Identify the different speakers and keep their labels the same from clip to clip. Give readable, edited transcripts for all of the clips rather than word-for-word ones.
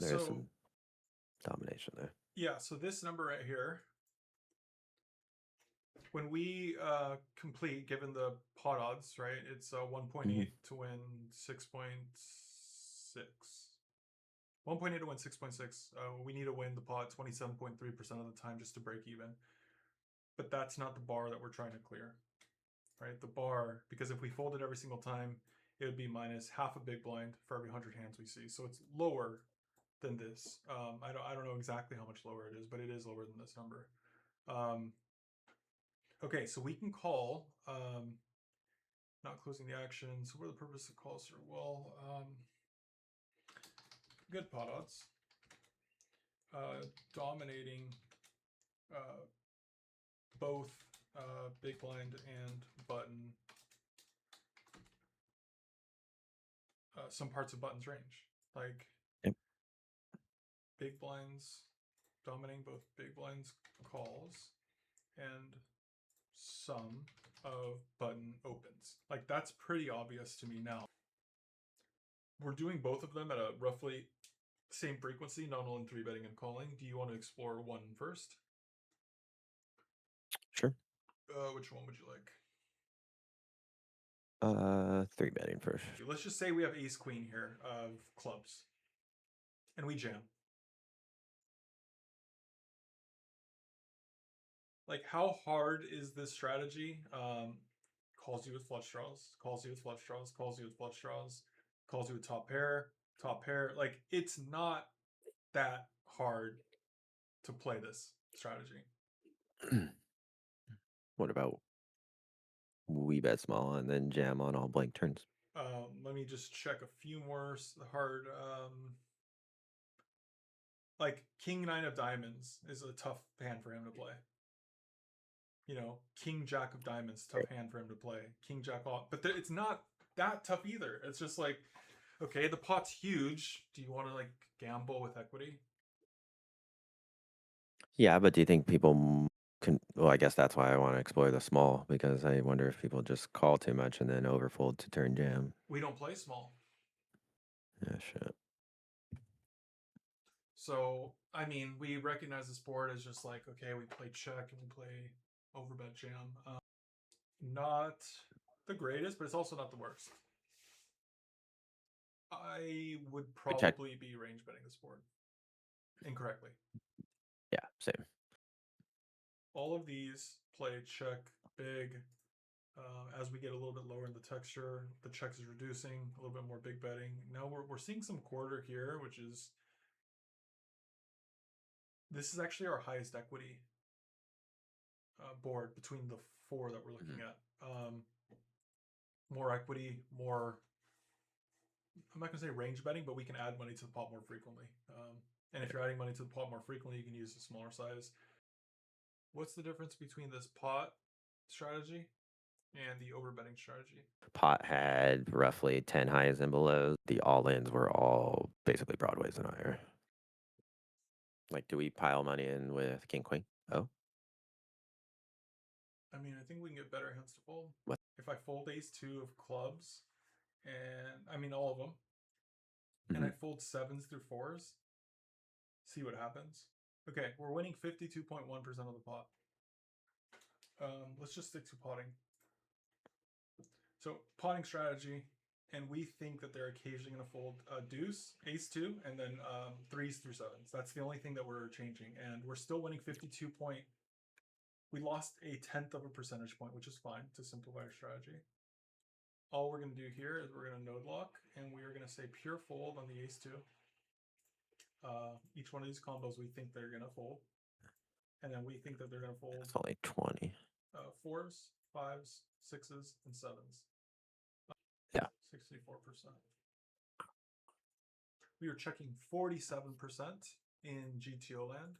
Speaker 1: There's some domination there.
Speaker 2: Yeah, so this number right here, when we complete, given the pot odds, right, it's 1.8 to win 6.6. 1.8 to win 6.6. We need to win the pot 27.3% of the time just to break even. But that's not the bar that we're trying to clear, right? The bar, because if we fold it every single time, it would be minus half a big blind for every 100 hands we see. So it's lower than this. I don't know exactly how much lower it is, but it is lower than this number. Okay, so we can call, not closing the action. So what are the purpose of calls here? Well, good pot odds. Dominating both big blind and button, some parts of button's range, like big blinds, dominating both big blinds calls and some of button opens. Like, that's pretty obvious to me now. We're doing both of them at a roughly same frequency, nominal and 3-betting and calling. Do you want to explore one first?
Speaker 1: Sure.
Speaker 2: Which one would you like?
Speaker 1: 3-betting first.
Speaker 2: Let's just say we have ace queen here of clubs, and we jam. Like, how hard is this strategy? Calls you with flush draws, calls you with flush draws, calls you with flush draws, calls you with top pair, top pair. Like, it's not that hard to play this strategy.
Speaker 1: What about we bet small and then jam on all blank turns?
Speaker 2: Let me just check a few more hard. Like, king 9 of diamonds is a tough hand for him to play. You know, king jack of diamonds, tough hand for him to play. King jack off, but it's not that tough either. It's just like, okay, the pot's huge. Do you want to like gamble with equity?
Speaker 1: Yeah, but do you think people can? Well, I guess that's why I want to explore the small, because I wonder if people just call too much and then overfold to turn jam.
Speaker 2: We don't play small.
Speaker 1: Yeah, shit.
Speaker 2: So, I mean, we recognize this board as just like, okay, we play check and we play overbet jam. Not the greatest, but it's also not the worst. I would probably be range betting this board incorrectly.
Speaker 1: Yeah, same.
Speaker 2: All of these play check big. As we get a little bit lower in the texture, the checks is reducing, a little bit more big betting. Now we're seeing some quarter here, which is, this is actually our highest equity board between the four that we're looking at. More equity, more, I'm not going to say range betting, but we can add money to the pot more frequently. And if you're adding money to the pot more frequently, you can use a smaller size. What's the difference between this pot strategy and the overbetting strategy?
Speaker 1: Pot had roughly 10 highs and belows. The all-ins were all basically broadways and higher. Like, do we pile money in with king queen? Oh,
Speaker 2: I mean, I think we can get better hands to fold.
Speaker 1: what?
Speaker 2: If I fold ace 2 of clubs, and I mean all of them, and I fold 7s through 4s, see what happens. Okay, we're winning 52.1% of the pot. Let's just stick to potting. So, potting strategy, and we think that they're occasionally going to fold a deuce, ace 2, and then 3s through 7s. That's the only thing that we're changing, and we're still winning 52 point. We lost a 1/10 of a percentage point, which is fine to simplify our strategy. All we're going to do here is we're going to node lock, and we are going to say pure fold on the ace 2. Each one of these combos we think they're going to fold. And then we think that they're going to fold.
Speaker 1: It's only 20.
Speaker 2: 4s, 5s, 6s, and 7s.
Speaker 1: Yeah.
Speaker 2: 64%. We are checking 47% in GTO land.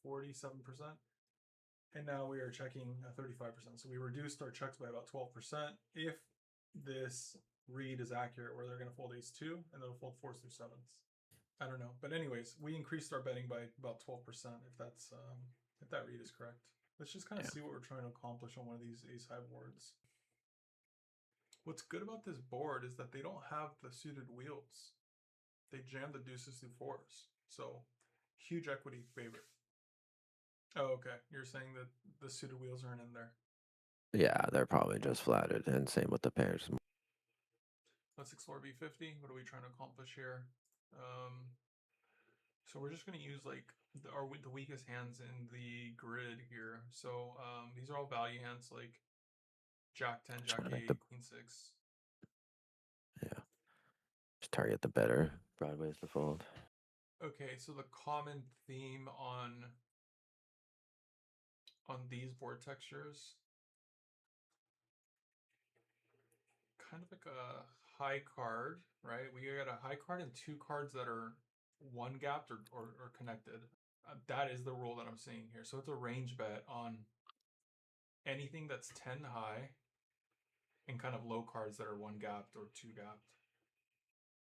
Speaker 2: 47%. And now we are checking 35%. So we reduced our checks by about 12%. If this read is accurate, where they're going to fold ace 2 and they'll fold 4s through 7s. I don't know. But anyways, we increased our betting by about 12% if that's if that read is correct. Let's just kind of see what we're trying to accomplish on one of these ace high boards. What's good about this board is that they don't have the suited wheels. They jam the deuces through 4s. So huge equity favorite. Oh, okay. You're saying that the suited wheels aren't in there.
Speaker 1: Yeah, they're probably just flatted, and same with the pairs.
Speaker 2: Let's explore B50. What are we trying to accomplish here? Um, so we're just going to use like the weakest hands in the grid here. So these are all value hands like Jack 10,
Speaker 1: Just
Speaker 2: Jack
Speaker 1: trying to make
Speaker 2: 8, Queen 6.
Speaker 1: yeah, just target the better broadways to fold.
Speaker 2: Okay, so the common theme on these board textures, kind of like a high card, right? We got a high card and two cards that are one gapped or connected. That is the rule that I'm seeing here. So it's a range bet on anything that's 10 high and kind of low cards that are one gapped or two gapped.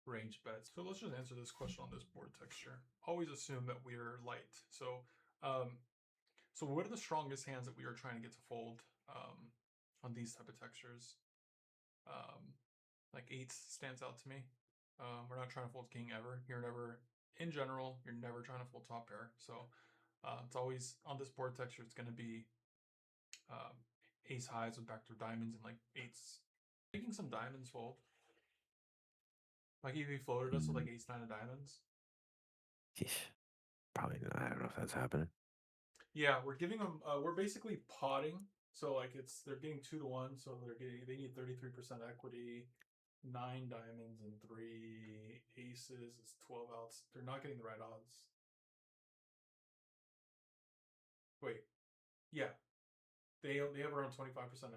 Speaker 2: Range bets. So let's just answer this question on this board texture. Always assume that we're light. Um, so what are the strongest hands that we are trying to get to fold on these type of textures? Like eights stands out to me. We're not trying to fold king ever. You're never, in general, you're never trying to fold top pair. So it's always on this board texture. It's going to be um, ace highs with backdoor diamonds and like eights. Making some diamonds fold. Like if he floated us with like ace nine of diamonds.
Speaker 1: Yeesh. Probably not. I don't know if that's happening.
Speaker 2: Yeah, we're giving them. We're basically potting. So like they're getting 2 to 1. So they need 33% equity. 9 diamonds and 3 aces is 12 outs. They're not getting the right odds. Wait, yeah, they have around 25%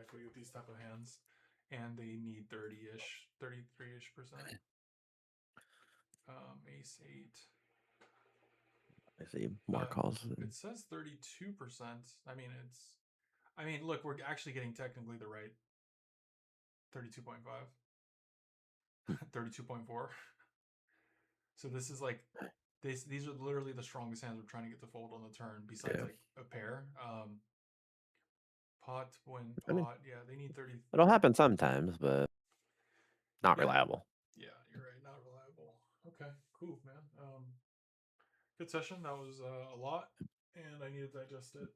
Speaker 2: equity with these type of hands, and they need 30-ish, 33-ish%. Ace eight.
Speaker 1: I see more calls.
Speaker 2: It says 32%. I mean, look, we're actually getting technically the right 32.5, 32.4. So this is like these are literally the strongest hands we're trying to get to fold on the turn, besides
Speaker 1: Yeah,
Speaker 2: like a pair. Pot, win,
Speaker 1: I mean,
Speaker 2: pot. Yeah, they need 30.
Speaker 1: it'll happen sometimes, but not
Speaker 2: Yeah,
Speaker 1: reliable.
Speaker 2: yeah, you're right. Not reliable. Okay, cool, man. Good session. That was a lot, and I need to digest it.